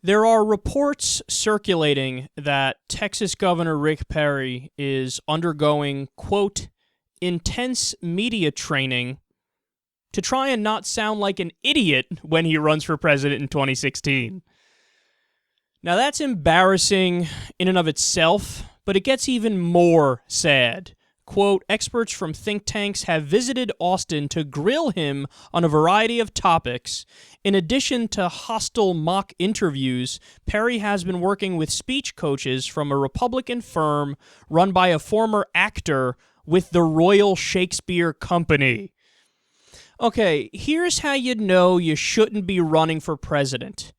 There are reports circulating that Texas Governor Rick Perry is undergoing, quote, intense media training to try and not sound like an idiot when he runs for president in 2016. Now, that's embarrassing in and of itself, but it gets even more sad. Quote, experts from think tanks have visited Austin to grill him on a variety of topics. In addition to hostile mock interviews, Perry has been working with speech coaches from a Republican firm run by a former actor with the Royal Shakespeare Company. Okay, here's how you know you shouldn't be running for president.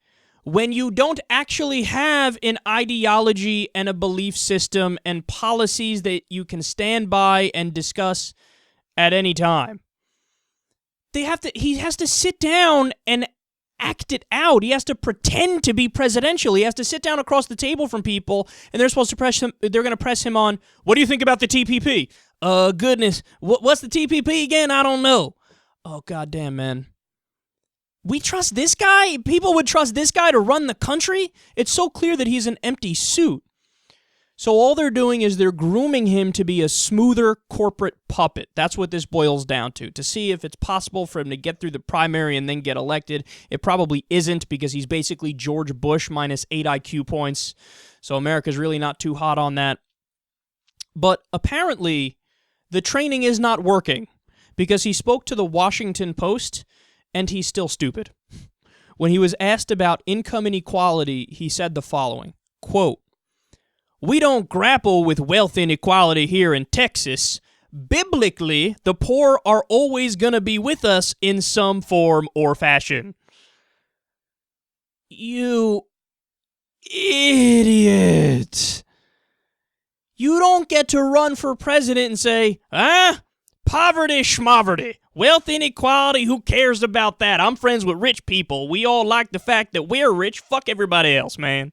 When you don't actually have an ideology and a belief system and policies that you can stand by and discuss at any time. He has to sit down and act it out. He has to pretend to be presidential. He has to sit down across the table from people, and they're supposed to press him. They're going to press him on, what do you think about the TPP? Goodness, what's the TPP again? I don't know. Oh, goddamn, man. We trust this guy? People would trust this guy to run the country? It's so clear that he's an empty suit. So all they're doing is they're grooming him to be a smoother corporate puppet. That's what this boils down to see if it's possible for him to get through the primary and then get elected. It probably isn't, because he's basically George Bush minus 8 IQ points. So America's really not too hot on that. But apparently, the training is not working, because he spoke to the Washington Post, and he's still stupid. When he was asked about income inequality, he said the following, quote, we don't grapple with wealth inequality here in Texas. Biblically, the poor are always going to be with us in some form or fashion. You idiot. You don't get to run for president and say, poverty schmoverty. Wealth inequality, who cares about that? I'm friends with rich people. We all like the fact that we're rich. Fuck everybody else, man.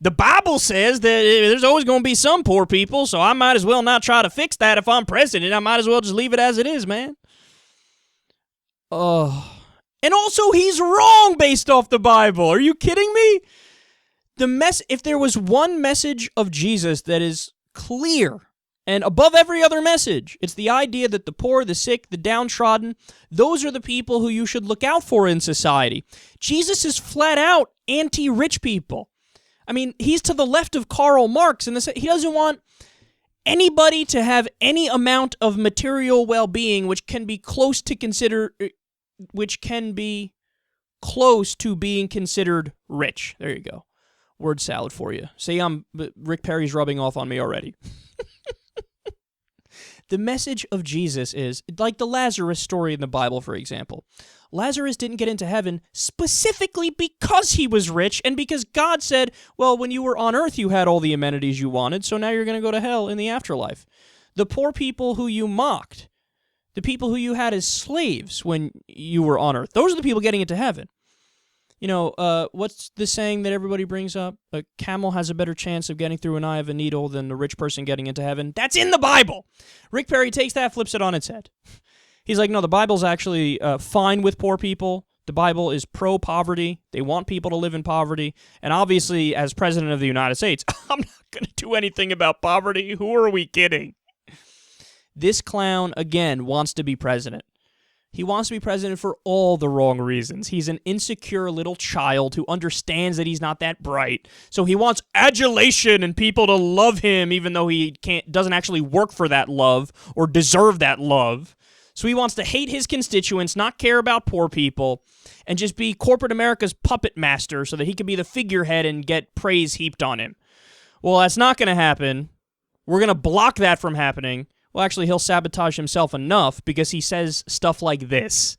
The Bible says that there's always going to be some poor people, so I might as well not try to fix that if I'm president. I might as well just leave it as it is, man. And also, he's wrong based off the Bible. Are you kidding me? If there was one message of Jesus that is clear and above every other message, it's the idea that the poor, the sick, the downtrodden, those are the people who you should look out for in society. Jesus is flat out anti-rich people. I mean, he's to the left of Karl Marx, and he doesn't want anybody to have any amount of material well-being which can be close to being considered rich. There you go. Word salad for you. See, Rick Perry's rubbing off on me already. The message of Jesus is, like the Lazarus story in the Bible, for example. Lazarus didn't get into heaven specifically because he was rich and because God said, well, when you were on earth, you had all the amenities you wanted, so now you're going to go to hell in the afterlife. The poor people who you mocked, the people who you had as slaves when you were on earth, those are the people getting into heaven. You know, what's the saying that everybody brings up? A camel has a better chance of getting through an eye of a needle than a rich person getting into heaven. That's in the Bible. Rick Perry takes that, flips it on its head. He's like, no, the Bible's actually fine with poor people. The Bible is pro-poverty. They want people to live in poverty. And obviously, as President of the United States, I'm not going to do anything about poverty. Who are we kidding? This clown, again, wants to be president. He wants to be president for all the wrong reasons. He's an insecure little child who understands that he's not that bright. So he wants adulation and people to love him even though he doesn't actually work for that love or deserve that love. So he wants to hate his constituents, not care about poor people, and just be corporate America's puppet master so that he can be the figurehead and get praise heaped on him. Well, that's not going to happen. We're going to block that from happening. Well, actually, he'll sabotage himself enough because he says stuff like this.